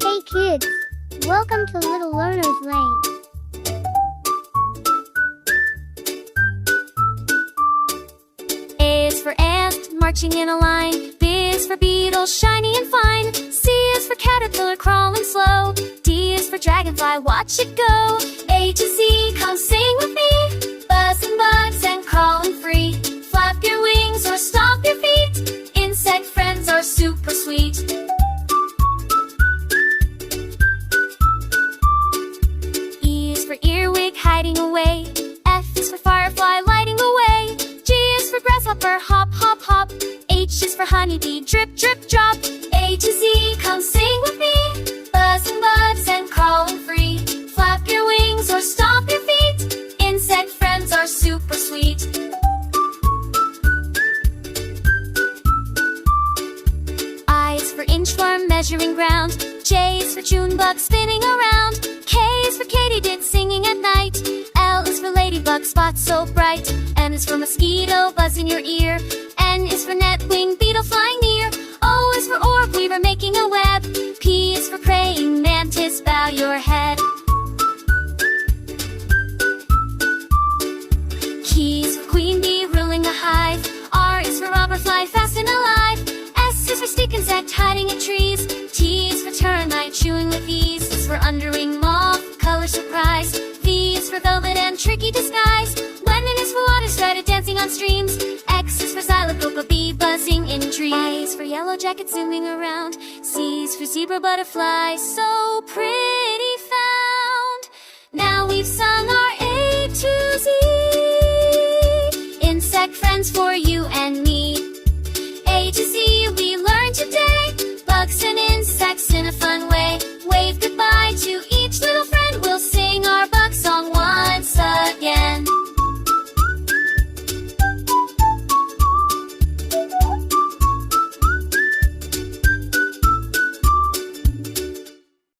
Hey kids, welcome to Little Learner's Lane. A is for ant, marching in a line. B is for beetle, shiny and fine. C is for caterpillar, crawling slow. D is for dragonfly, watch it go. A to Z, come sing with me. Buzzing bugs and crawling free. Flap your wings or stomp your feet. Insect friends are super sweet. E is for earwig, hiding away. F is for firefly, lighting away. G is for grasshopper, hop, hop, hop. H is for honeybee, drip, drip, drop. A to Z, come sing with me. Buzzing bugs and crawling free. Flap your wings or stomp your feet. Insect friends are super sweet. I is for inchworm, measuring ground. J is for June bug, spinning around. K is for katydid, singing at night. L is for ladybug, spot so bright. M is for mosquito, buzz in your ear. N is for netwing, beetle flying near. O is for orb weaver, making a web. P is for praying mantis, bow your head. Q is for queen bee, ruling a hive. R is for robber fly, fast and alive. S is for stick insect, hiding in trees. T is for termite, chewing with ease. S is for underwing moth, color surprise. V is for velvet and tricky disguise. Lemon is for water started dancing on streams. X is for xylocopa, bee buzzing in trees. Y is for yellow jacket, zooming around. C is for zebra butterfly, so pretty found. Now we've sung our A to Z. Insect friends for you and me. A to Z we learned today. Bugs and insects in a fun way. Wave goodbye to